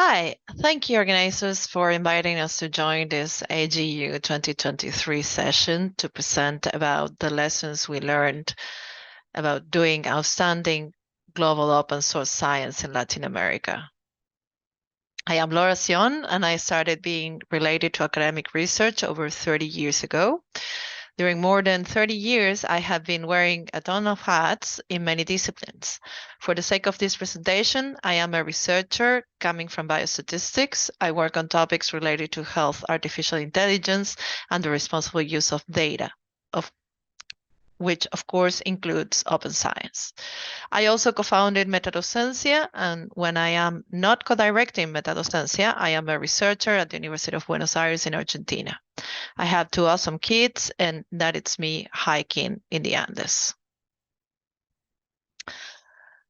Hi, thank you organizers for inviting us to join this AGU 2023 session to present about the lessons we learned about doing outstanding global open source science in Latin America. I am Laura Sion, and I started being related to academic research over 30 years ago. During more than 30 years, I have been wearing a ton of hats in many disciplines. For the sake of this presentation, I am a researcher coming from biostatistics. I work on topics related to health, artificial intelligence, and the responsible use of data, of which of course includes open science. I also co-founded Metadocencia, and when I am not co-directing Metadocencia, I am a researcher at the University of Buenos Aires in Argentina. I have two awesome kids, and that it's me hiking in the Andes.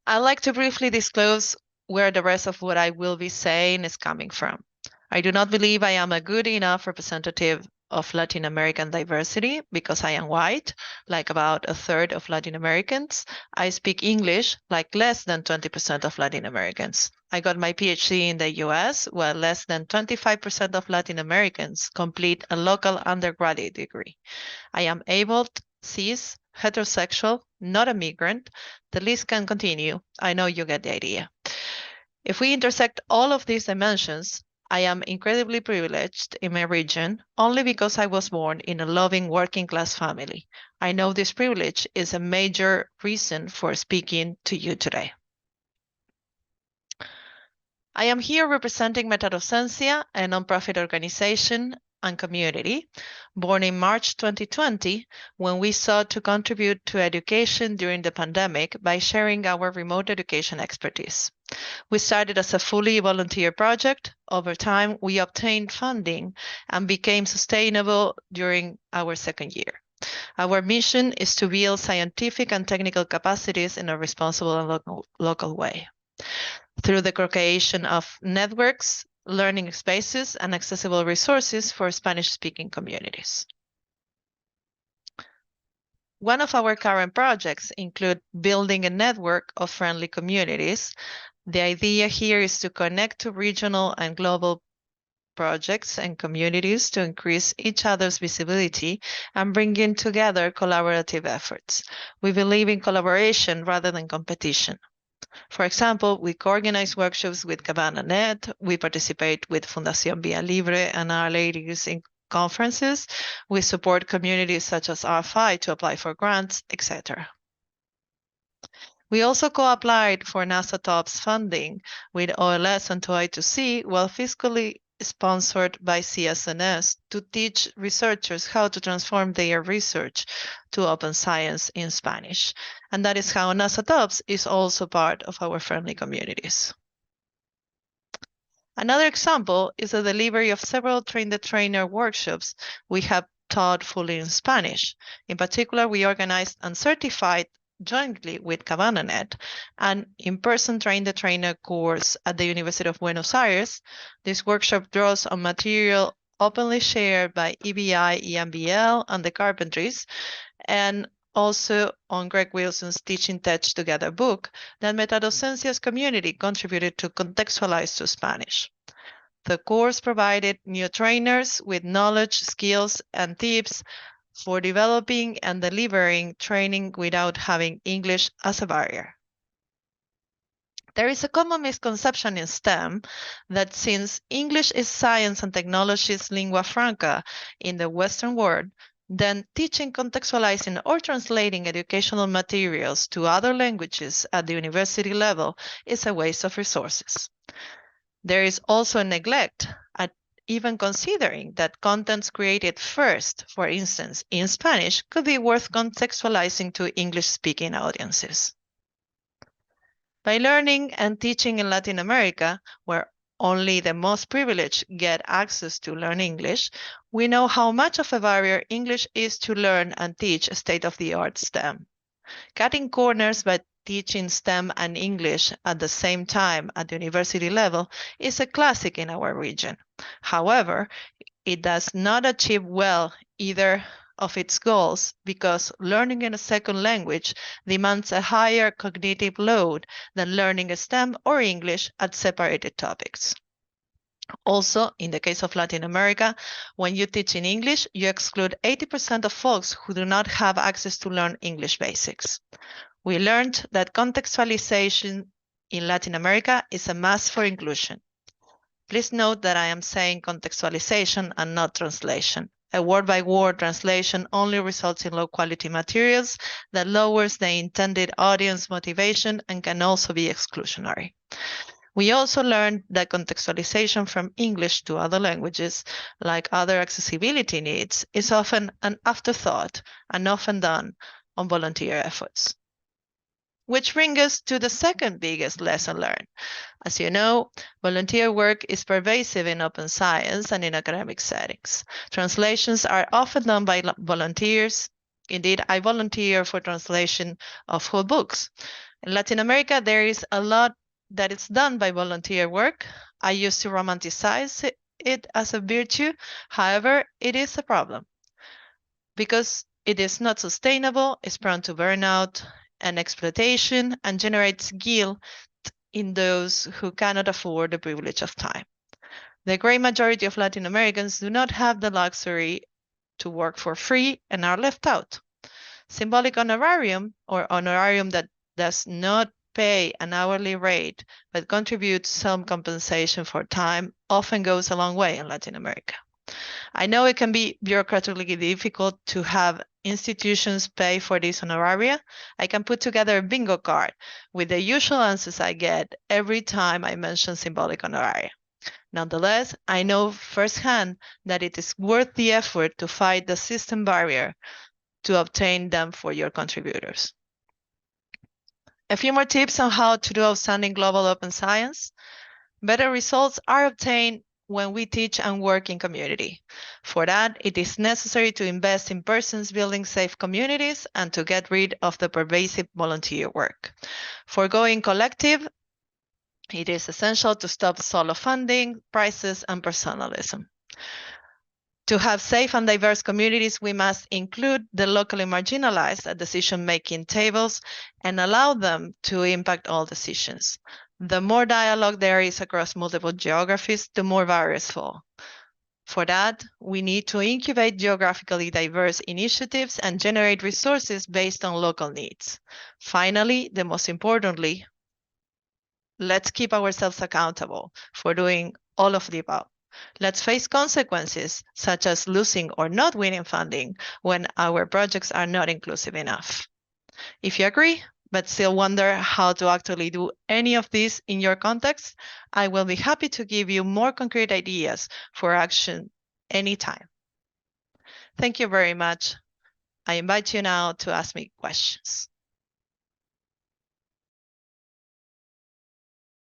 I'd like to briefly disclose where the rest of what I will be saying is coming from. I do not believe I am a good enough representative of Latin American diversity because I am white, like about a third of Latin Americans. I speak English like less than 20% of Latin Americans. I got my PhD in the US, while less than 25% of Latin Americans complete a local undergraduate degree. I am able, cis, heterosexual, not a migrant. The list can continue. I know you get the idea. If we intersect all of these dimensions, I am incredibly privileged in my region only because I was born in a loving working class family. I know this privilege is a major reason for speaking to you today. I am here representing Metadocencia, a nonprofit organization and community, born in March 2020, when we sought to contribute to education during the pandemic by sharing our remote education expertise. We started as a fully volunteer project. Over time, we obtained funding and became sustainable during our second year. Our mission is to build scientific and technical capacities in a responsible and local way through the creation of networks, learning spaces, and accessible resources for Spanish-speaking communities. One of our current projects include building a network of friendly communities. The idea here is to connect to regional and global projects and communities to increase each other's visibility and bringing together collaborative efforts. We believe in collaboration rather than competition. For example, we co-organize workshops with CabanaNet, we participate with Fundación Vía Libre and Our Ladies in conferences, we support communities such as R5 to apply for grants, etc. We also co-applied for NASA TOPS funding with OLS and TOI2C while fiscally sponsored by CSNS to teach researchers how to transform their research to open science in Spanish. And that is how NASA TOPS is also part of our friendly communities. Another example is the delivery of several train-the-trainer workshops we have taught fully in Spanish. In particular, we organized and certified jointly with CabanaNet an in-person train-the-trainer course at the University of Buenos Aires. This workshop draws on material openly shared by EBI, EMBL, and the Carpentries, and also on Greg Wilson's Teaching Tech Together book that Metadocencia's community contributed to contextualize to Spanish. The course provided new trainers with knowledge, skills, and tips for developing and delivering training without having English as a barrier. There is a common misconception in STEM that since English is science and technology's lingua franca in the Western world, then teaching, contextualizing, or translating educational materials to other languages at the university level is a waste of resources. There is also a neglect at even considering that contents created first, for instance, in Spanish, could be worth contextualizing to English-speaking audiences. By learning and teaching in Latin America, where only the most privileged get access to learn English, we know how much of a barrier English is to learn and teach state-of-the-art STEM. Cutting corners by teaching STEM and English at the same time at the university level is a classic in our region. However, it does not achieve well either of its goals because learning in a second language demands a higher cognitive load than learning STEM or English at separated topics. Also, in the case of Latin America, when you teach in English, you exclude 80% of folks who do not have access to learn English basics. We learned that contextualization in Latin America is a must for inclusion. Please note that I am saying contextualization and not translation. A word-by-word translation only results in low-quality materials that lowers the intended audience motivation and can also be exclusionary. We also learned that contextualization from English to other languages, like other accessibility needs, is often an afterthought and often done on volunteer efforts. Which brings us to the second biggest lesson learned. As you know, volunteer work is pervasive in open science and in academic settings. Translations are often done by volunteers. Indeed, I volunteer for translation of whole books. In Latin America, there is a lot that is done by volunteer work. I used to romanticize it as a virtue. However, it is a problem because it is not sustainable, is prone to burnout and exploitation, and generates guilt in those who cannot afford the privilege of time. The great majority of Latin Americans do not have the luxury to work for free and are left out. Symbolic honorarium, or honorarium that does not pay an hourly rate but contributes some compensation for time, often goes a long way in Latin America. I know it can be bureaucratically difficult to have institutions pay for these honoraria. I can put together a bingo card with the usual answers I get every time I mention symbolic honoraria. Nonetheless, I know firsthand that it is worth the effort to fight the system barrier to obtain them for your contributors. A few more tips on how to do outstanding global open science. Better results are obtained when we teach and work in community. For that, it is necessary to invest in persons building safe communities and to get rid of the pervasive volunteer work. For going collective, it is essential to stop solo funding, prices, and personalism. To have safe and diverse communities, we must include the locally marginalized at decision-making tables and allow them to impact all decisions. The more dialogue there is across multiple geographies, the more barriers fall. For that, we need to incubate geographically diverse initiatives and generate resources based on local needs. Finally, the most importantly, let's keep ourselves accountable for doing all of the above. Let's face consequences, such as losing or not winning funding when our projects are not inclusive enough. If you agree, but still wonder how to actually do any of this in your context, I will be happy to give you more concrete ideas for action anytime. Thank you very much. I invite you now to ask me questions.